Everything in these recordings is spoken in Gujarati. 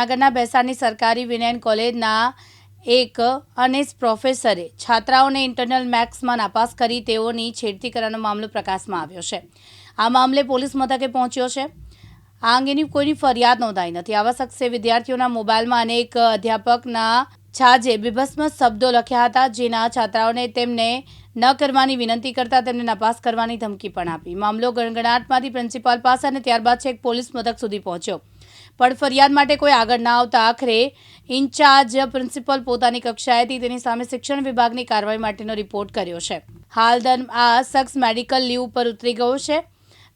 જૂનાગઢના ભેસાણની સરકારી વિનયન કોલેજના એક અનેસ પ્રોફેસરે છાત્રાઓને ઇન્ટરનલ મેથ્સમાં નાપાસ કરી તેઓની છેડતી કરવાનો મામલો પ્રકાશમાં આવ્યો છે। આ મામલે પોલીસ મથકે પહોંચ્યો છે। આ અંગેની કોઈની ફરિયાદ નોંધાઈ નથી। આવા શખ્સે વિદ્યાર્થીઓના મોબાઈલમાં અનેક અધ્યાપકના છાજે બીભત્સ શબ્દો લખ્યા હતા, જેના છાત્રાઓને તેમને ન કરવાની વિનંતી કરતા તેમને નાપાસ કરવાની ધમકી પણ આપી। મામલો ગણગણાટમાંથી પ્રિન્સિપાલ પાસે અને ત્યારબાદ છેક પોલીસ મથક સુધી પહોંચ્યો, પણ ફરિયાદ માટે કોઈ આગળ ન આવતા આખરે ઇન્ચાર્જ પ્રિન્સિપલ પોતાની કક્ષાએથી તેની સામે શિક્ષણ વિભાગની કાર્યવાહી માટેનો રિપોર્ટ કર્યો છે। હાલ આ શખ્સ મેડિકલ લીવ પર ઉતરી ગયો છે।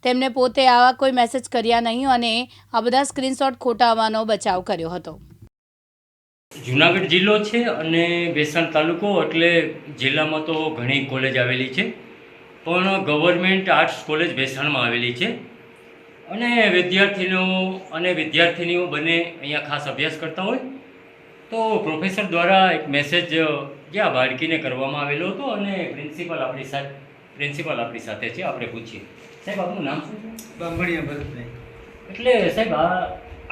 તેમને પોતે આવા કોઈ મેસેજ કર્યા નહીં અને આ બધા સ્ક્રીનશોટ ખોટા હોવાનો બચાવ કર્યો હતો। જુનાગઢ જિલ્લો છે અને ભેસાણ તાલુકો, એટલે જિલ્લામાં તો ઘણી કોલેજ આવેલી છે, પણ ગવર્મેન્ટ આર્ટ્સ કોલેજ ભેસાણમાં આવેલી છે અને વિદ્યાર્થીનીઓ બંને અહીંયા ખાસ અભ્યાસ કરતા હોય તો પ્રોફેસર દ્વારા એક મેસેજ જે આ બાળકીને કરવામાં આવેલો હતો અને પ્રિન્સિપલ આપણી સાથે છે, આપણે પૂછીએ। સાહેબ, આપનું નામ શું છે? બાંભણિયા ભરતભાઈ। એટલે સાહેબ, આ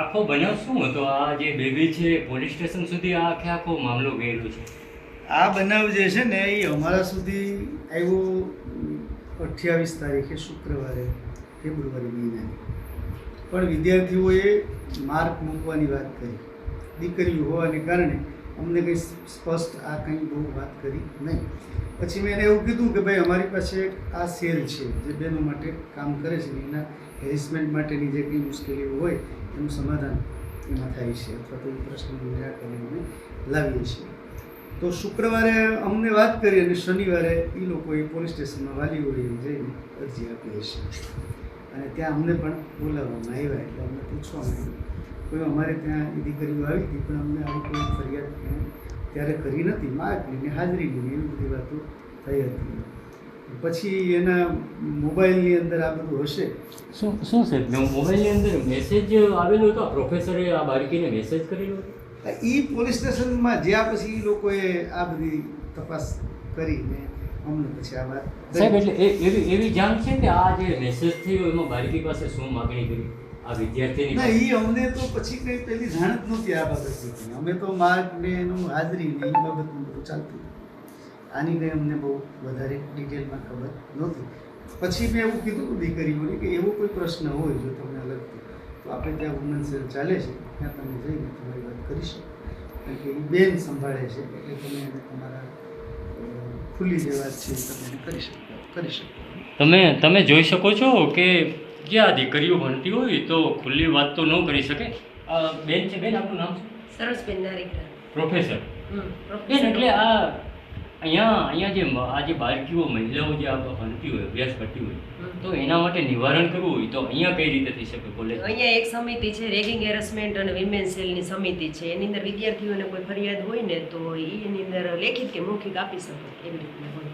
આખો બનાવ શું હતો? આ જે બેબી છે પોલીસ સ્ટેશન સુધી આખો મામલો ગયેલો છે? આ બનાવ જે છે ને એ અમારા સુધી આવ્યો 28 તારીખે શુક્રવારે ફેબ્રુઆરી મહિનાની, પણ વિદ્યાર્થીઓએ માર્ક મૂકવાની વાત કરી। દીકરીઓ હોવાને કારણે અમને કંઈ સ્પષ્ટ આ કંઈ બહુ વાત કરી નહીં। પછી મેં એને એવું કીધું કે ભાઈ અમારી પાસે આ સેલ છે જે બહેનો માટે કામ કરે છે, એના હેરેસમેન્ટ માટેની જે કંઈ મુશ્કેલીઓ હોય એનું સમાધાન એમાં થાય છે અથવા તો એ પ્રશ્નનું નિરાકરણ અમે લાવીએ છીએ। તો શુક્રવારે અમને વાત કરી અને શનિવારે એ લોકોએ પોલીસ સ્ટેશનમાં વાલીઓએ જઈને અરજી આપી છે અને ત્યાં અમને પણ બોલાવવામાં આવ્યા। એટલે અમને પૂછવામાં આવ્યું કોઈ અમારે ત્યાં એ દીકરીઓ આવી હતી, પણ અમને આવી કોઈ ફરિયાદ ત્યારે કરી નથી, માર્ક લઈને હાજરી લઈને એવી બધી વાતો થઈ હતી। પછી એના મોબાઈલની અંદર આ બધું હશે। શું છે મોબાઈલની અંદર મેસેજ આવેલો હતો? પ્રોફેસરે આ બાળકીને મેસેજ કરેલો હતો? એ પોલીસ સ્ટેશનમાં જ્યાં પછી એ લોકોએ આ બધી તપાસ કરીને અમને પછી આ વાત સાહેબ, એટલે એવી જાણ છે કે આ જે મેસેજ થયો એમાં બાળકી પાસે શું માગણી કરી આ વિદ્યાર્થીની? ના, એ અમને તો પછી કંઈ પહેલી જાણ જ નહોતી આ બાબતની। અમે તો માર્ક ને એનું હાજરી ને એ બાબતનું બધું ચાલતું, આની કંઈ અમને બહુ વધારે ડિટેલમાં ખબર નહોતી। પછી મેં એવું કીધું દીકરીઓને કે એવો કોઈ પ્રશ્ન હોય જો તમને લગતો તો આપણે ત્યાં વુમન સેલ ચાલે છે, ત્યાં તમે જઈને તમારી વાત કરી શકો, કારણ કે એ બેન સંભાળે છે, એટલે તમે એને તમારા ખુલ્લી જે વાત છે એ તમે એને કરી શકો। તમે જોઈ શકો છો કે જે આ દીકરીઓ ભણતી હોય તો ખુલ્લી વાત તો ન કરી શકે। બેન છે, બેન આપનું નામ છે? સરસબેન નારીકરા, પ્રોફેસર બેન। એટલે અહીંયા જે આ જે બાળકીઓ મહિલાઓ જે આ ભણતી હોય, અભ્યાસ કરતી હોય, તો એના માટે નિવારણ કરવું હોય તો અહીંયા કઈ રીતે થઈ શકે? કોલેજ અહીંયા એક સમિતિ છે, રેગિંગ હેરેસમેન્ટ અને વિમેન સેલની સમિતિ છે, એની અંદર વિદ્યાર્થીઓને કોઈ ફરિયાદ હોય ને તો એની અંદર લેખિત કે મૌખિક આપી શકો, એવી રીતના હોય।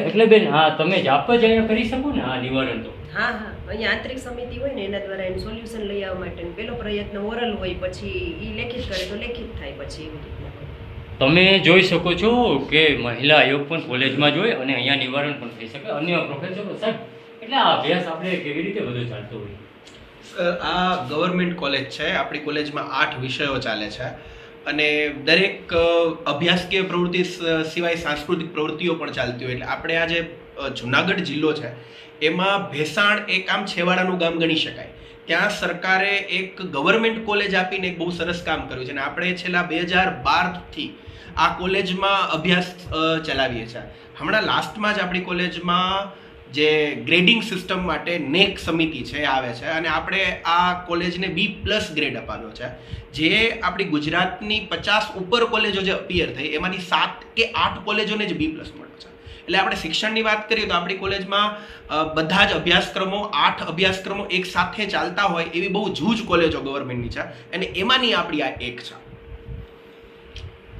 એટલે બેન, હા, તમે જ આપ જ અહીંયા કરી શકો ને આ નિવારણ? તો હા, અહીંયા આંતરિક સમિતિ હોય ને એના દ્વારા એનું સોલ્યુશન લઈ આવવા માટે પહેલો પ્રયત્ન ઓરલ હોય, પછી એ લેખિત કરે તો લેખિત થાય, પછી એવી રીતના હોય। તમે જોઈ શકો છો કે મહિલા આયોગ પણ કોલેજમાં જ હોય અને અહીંયા નિવારણ પણ થઈ શકે। અન્ય પ્રોફેસરો સાહેબ, એટલે આ અભ્યાસ આપણે કેવી રીતે બધો ચાલતો હોય? આ ગવર્મેન્ટ કોલેજ છે, આપણી કોલેજમાં 8 વિષયો ચાલે છે અને દરેક અભ્યાસકીય પ્રવૃત્તિ સિવાય સાંસ્કૃતિક પ્રવૃત્તિઓ પણ ચાલતી હોય। એટલે આપણે આ જે જુનાગઢ જિલ્લો છે એમાં ભેસાણ એક આમ છેવાડાનું ગામ ગણી શકાય। ત્યાં સરકારે એક ગવર્મેન્ટ કોલેજ આપીને એક બહુ સરસ કામ કર્યું છે અને આપણે છેલ્લા 2012થી આ કોલેજમાં અભ્યાસ ચલાવીએ છીએ। હમણાં લાસ્ટમાં જ આપણી કોલેજમાં જે ગ્રેડિંગ સિસ્ટમ માટે નેક સમિતિ છે આવે છે અને આપણે આ કોલેજને B+ ગ્રેડ અપાવ્યો છે, જે આપણી ગુજરાતની 50 ઉપર કોલેજો જે અપિયર થઈ એમાંથી 7 કે 8 કોલેજોને જ B+ મળ્યો છે। એટલે આપણે શિક્ષણની વાત કરીએ તો આપણી કોલેજમાં બધા જ અભ્યાસક્રમો 8 અભ્યાસક્રમો એક સાથે ચાલતા હોય એવી બહુ જૂજ કોલેજો ગવર્મેન્ટની છે અને એમાંની આપણી આ એક છે।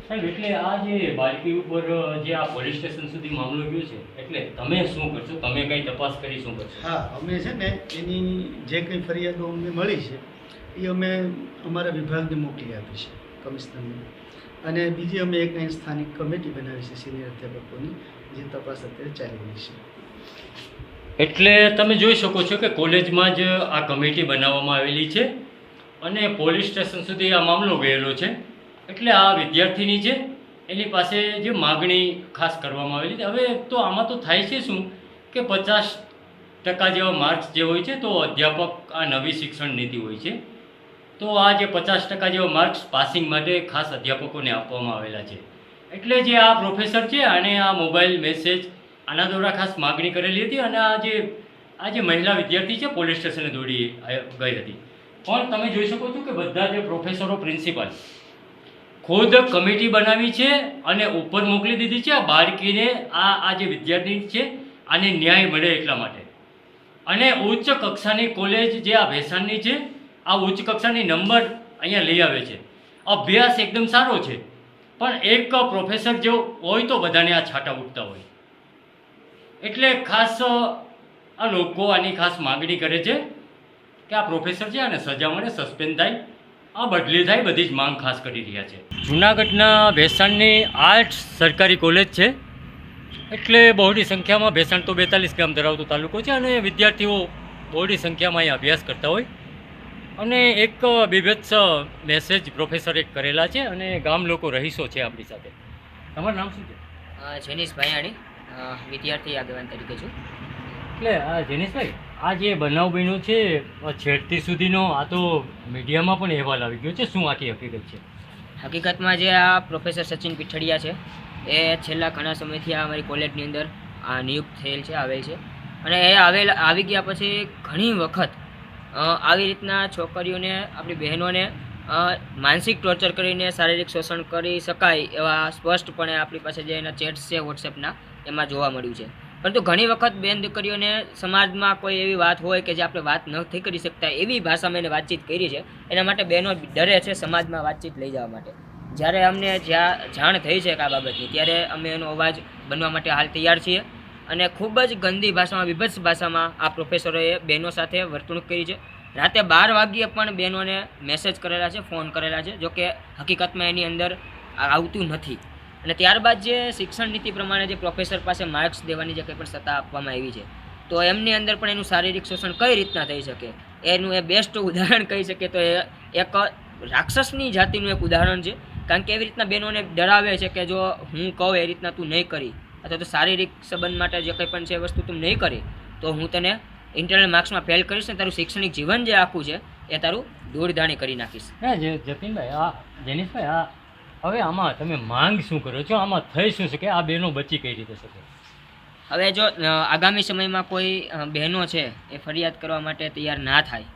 સાહેબ, એટલે આ જે બાળકી ઉપર જે આ પોલીસ સ્ટેશન સુધી મામલો ગયો છે, એટલે તમે શું કરશો? તમે કઈ તપાસ કરી શું કરશો? હા, અમે છે ને એની જે કંઈ ફરિયાદો અમને મળી છે એ અમે અમારા વિભાગને મોકલી આપી છે, કમિશનરને, અને બીજી અમે એક અહીં સ્થાનિક કમિટી બનાવી છે સિનિયર અધ્યાપકોની, જે તપાસ અત્યારે ચાલી રહી છે। એટલે તમે જોઈ શકો છો કે કોલેજમાં જ આ કમિટી બનાવવામાં આવેલી છે અને પોલીસ સ્ટેશન સુધી આ મામલો ગયેલો છે. એટલે આ વિદ્યાર્થીની છે એની પાસે જે માગણી ખાસ કરવામાં આવેલી છે. હવે તો આમાં તો થાય છે શું કે 50% જેવા માર્ક્સ જે હોય છે તો અધ્યાપક આ નવી શિક્ષણ નીતિ હોય છે તો આ જે 50% જેવા માર્ક્સ પાસિંગ માટે ખાસ અધ્યાપકોને આપવામાં આવેલા છે. એટલે જે આ પ્રોફેસર છે અને આ મોબાઈલ મેસેજ આના દ્વારા ખાસ માગણી કરેલી હતી અને આ જે મહિલા વિદ્યાર્થી છે પોલીસ સ્ટેશને દોડી ગઈ હતી. પણ તમે જોઈ શકો છો કે બધા જે પ્રોફેસરો પ્રિન્સિપાલ ખુદ કમિટી બનાવી છે અને ઉપર મોકલી દીધી છે આ બાળકીને આ જે વિદ્યાર્થી છે આને ન્યાય મળે એટલા માટે. અને ઉચ્ચ કક્ષાની કોલેજ જે આ ભેસાણની છે આ ઉચ્ચ કક્ષાની નંબર અહીંયા લઈ આવે છે. અભ્યાસ એકદમ સારો છે પણ એક પ્રોફેસર જો હોય તો બધાને આ છાંટા ઉઠતા હોય. એટલે ખાસ આ લોકો આની ખાસ માગણી કરે છે કે આ પ્રોફેસર છે અને સજા મળે, સસ્પેન્ડ થાય, આ બદલી થાય, બધી જ માંગ ખાસ કરી રહ્યા છે. જૂનાગઢના ભેસાણની આર્ટ્સ સરકારી કોલેજ છે એટલે બહોળી સંખ્યામાં, ભેસાણ તો 42 ગામ ધરાવતો તાલુકો છે અને વિદ્યાર્થીઓ બહોળી સંખ્યામાં અહીંયા અભ્યાસ કરતા હોય. અને એક બીભત્સ મેસેજ પ્રોફેસર એક કરેલા છે અને ગામ લોકો રહીશો છે આપણી સાથે. તમારું નામ શું છે? જેનીશ ભાયાણી, વિદ્યાર્થી આગેવાન તરીકે છું. એટલે જેનીશભાઈ, આ જે બનાવ બન્યો છે છેડતી સુધીનો, આ તો મીડિયામાં પણ અહેવાલ આવી ગયો છે, શું આખી હકીકત છે? હકીકતમાં જે આ પ્રોફેસર સચિન પીઠડિયા છે એ છેલ્લા ઘણા સમયથી આ અમારી કોલેજની અંદર નિયુક્ત થયેલ છે, આવેલ છે. અને એ આવી ગયા પછી ઘણી વખત આવી રીતના છોકરીઓને, આપણી બહેનોને માનસિક ટોર્ચર કરીને શારીરિક શોષણ કરી શકાય એવા સ્પષ્ટપણે આપણી પાસે જે એના ચેટ્સ છે વોટ્સએપના એમાં જોવા મળ્યું છે. પરંતુ ઘણી વખત બેન દીકરીઓને સમાજમાં કોઈ એવી વાત હોય કે જે આપણે વાત નથી કરી શકતા એવી ભાષામાં એને વાતચીત કરી છે. એના માટે બહેનો ડરે છે સમાજમાં વાતચીત લઈ જવા માટે. જ્યારે અમને જાણ થઈ છે કે આ બાબતની, ત્યારે અમે એનો અવાજ બનવા માટે હાલ તૈયાર છીએ. અને ખૂબ જ ગંદી ભાષામાં, વિભત્સ ભાષામાં આ પ્રોફેસરોએ બહેનો સાથે વર્તણૂક કરી છે. રાતે 12 વાગ્યે પણ બહેનોને મેસેજ કરેલા છે, ફોન કરેલા છે, જો કે હકીકતમાં એની અંદર આવતું નથી. અને ત્યારબાદ જે શિક્ષણ નીતિ પ્રમાણે જે પ્રોફેસર પાસે માર્ક્સ દેવાની જે કંઈ પણ સત્તા આપવામાં આવી છે તો એમની અંદર પણ એનું શારીરિક શોષણ કઈ રીતના થઈ શકે એનું એ બેસ્ટ ઉદાહરણ કહી શકે તો એ એક રાક્ષસની જાતિનું એક ઉદાહરણ છે. કારણ કે એવી રીતના બહેનોને ડરાવે છે કે જો હું કહું એ રીતના તું નહીં કરી, અથવા તો શારીરિક સંબંધ માટે જે કંઈ પણ છે વસ્તુ તું નહીં કરી તો હું તને ઇન્ટરનલ માર્ક્સમાં ફેલ કરીશ ને તારું શૈક્ષણિક જીવન જે આખું છે એ તારું દૂરદાણી કરી નાખીશ. હા જતીનભાઈ, જેનીશભાઈ, હવે આમાં તમે માંગ શું કરો છો? આમાં થઈ શું શકે? આ બહેનો બચી કઈ રીતે શકે? હવે જો આગામી સમયમાં કોઈ બહેનો છે એ ફરિયાદ કરવા માટે તૈયાર ના થાય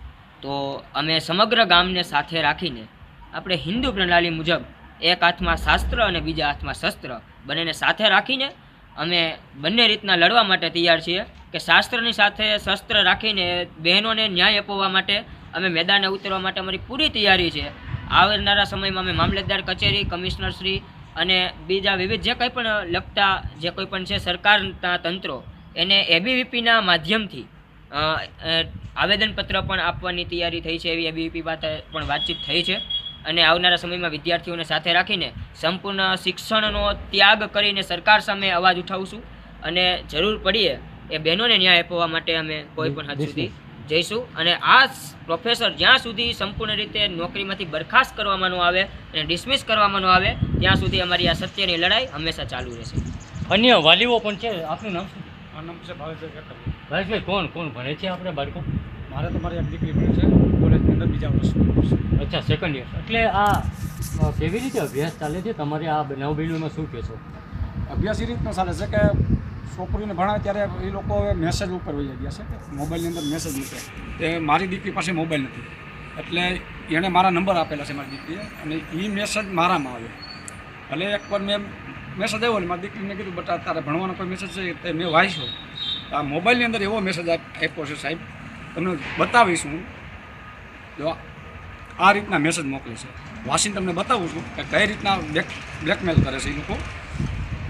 તો અમે સમગ્ર ગામને સાથે રાખીને આપણે હિન્દુ પ્રણાલી મુજબ એક હાથમાં શાસ્ત્ર અને બીજા હાથમાં શસ્ત્ર બંનેને સાથે રાખીને અમે બંને રીતના લડવા માટે તૈયાર છીએ. કે શાસ્ત્રની સાથે શસ્ત્ર રાખીને બહેનોને ન્યાય અપાવવા માટે અમે મેદાને ઉતરવા માટે અમારી પૂરી તૈયારી છે. આવનારા સમયમાં અમે મામલતદાર કચેરી, કમિશનરશ્રી અને બીજા વિવિધ જે કંઈ પણ લગતા જે કોઈ પણ છે સરકારના તંત્રો એને એબીવીપીના માધ્યમથી આવેદનપત્ર પણ આપવાની તૈયારી થઈ છે. એવી એબીવીપી પણ વાતચીત થઈ છે. અને આવનારા સમયમાં વિદ્યાર્થીઓને સાથે રાખીને સંપૂર્ણ શિક્ષણનો ત્યાગ કરીને સરકાર સામે અવાજ ઉઠાવશું અને જરૂર પડીએ એ બહેનોને ન્યાય અપાવવા માટે અમે કોઈ પણ હદ સુધી જઈશું. અને આ પ્રોફેસર જ્યાં સુધી સંપૂર્ણ રીતે નોકરીમાંથી બરખાસ્ત કરવામાં ન આવે અને ડિસમિસ કરવામાં ન આવે ત્યાં સુધી અમારી આ સત્યની લડાઈ હંમેશા ચાલુ રહેશે. અન્ય વાલીઓ પણ છે. આપનું નામ શું? મારું નામ છે ભાવેશભાઈ. ભાવેશભાઈ, કોણ ભણે છે આપણે બાળકો? મારે તો મારી એક દીકરી ભણે છે કોલેજની અંદર બીજા વર્ષ. અચ્છા, સેકન્ડ યર. એટલે આ કેવી રીતે અભ્યાસ ચાલે છે તમારે? આ બનાવ બન્યોમાં શું કહેશો? અભ્યાસ એ રીતનો ચાલે છે કે છોકરીઓને ભણાવે ત્યારે એ લોકો હવે મેસેજ ઉપર વહી ગયા છે કે મોબાઈલની અંદર મેસેજ મૂકે. તે મારી દીકરી પાસે મોબાઈલ નથી એટલે એણે મારા નંબર આપેલા છે મારી દીકરીએ અને એ મેસેજ મારામાં આવ્યો. એટલે એકવાર મેં મેસેજ આવ્યો ને મારી દીકરીને કીધું બટા તારે ભણવાનો કોઈ મેસેજ છે? તે મેં વાંચ્યો. આ મોબાઈલની અંદર એવો મેસેજ આપ્યો છે સાહેબ, તમને બતાવીશું. જો આ રીતના મેસેજ મોકલે છે, વાંચીને તમને બતાવું છું કે કઈ રીતના બ્લેકમેલ કરે છે એ લોકો.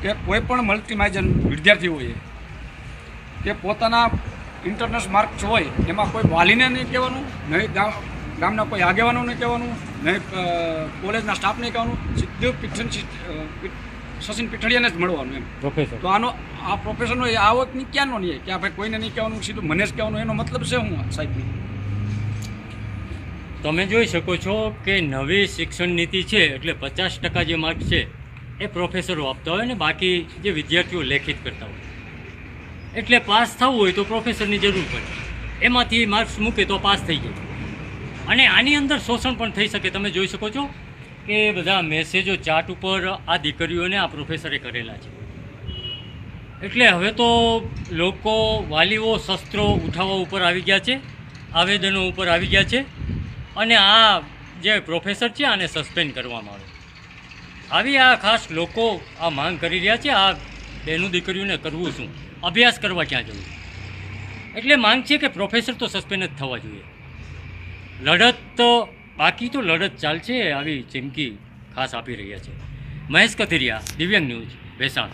કે કોઈ પણ મલ્ટીમાઇઝર વિદ્યાર્થી હોય કે પોતાના ઇન્ટરનલ માર્ક્સ હોય એમાં કોઈ વાલીને નહીં કહેવાનું, નહીં ગામના કોઈ આગેવાનો નહીં કહેવાનું, નહીં કોલેજના સ્ટાફને કહેવાનું, સીધું સચિન પીઠડિયાને જ મળવાનું એમ પ્રોફેસર. તો આ પ્રોફેસરનો આવક નહીં ક્યાંનો નહીં કે આપણે કોઈને નહીં કહેવાનું, સીધું મને જ કહેવાનું. એનો મતલબ છે હું સાહેબની તમે જોઈ શકો છો કે નવી શિક્ષણ નીતિ છે એટલે 50% જે માર્ક છે એ પ્રોફેસરો આપતા હોય ને બાકી જે વિદ્યાર્થીઓ લેખિત કરતા હોય. એટલે પાસ થવું હોય તો પ્રોફેસરની જરૂર પડે, એમાંથી માર્ક્સ મૂકે તો પાસ થઈ જાય. અને આની અંદર શોષણ પણ થઈ શકે. તમે જોઈ શકો છો કે બધા મેસેજો ચાર્ટ ઉપર આ દીકરીઓને આ પ્રોફેસરે કરેલા છે. એટલે હવે તો લોકો વાલીઓ શસ્ત્રો ઉઠાવવા ઉપર આવી ગયા છે, આવેદનો ઉપર આવી ગયા છે અને આ જે પ્રોફેસર છે આને સસ્પેન્ડ કરવામાં આવે. આવી આ ખાસ લોકો આ માંગ કરી રહ્યા છે. આ બહેનો દીકરીઓને કરવું શું, અભ્યાસ કરવા ક્યાં જવું? એટલે માંગ છે કે પ્રોફેસર તો સસ્પેન્ડ જ થવા જોઈએ. લડત બાકી તો લડત ચાલશે, આવી ચીમકી ખાસ આપી રહ્યા છે. મહેશ કથિરિયા, દિવ્યાંગ ન્યૂઝ, ભેસાણ.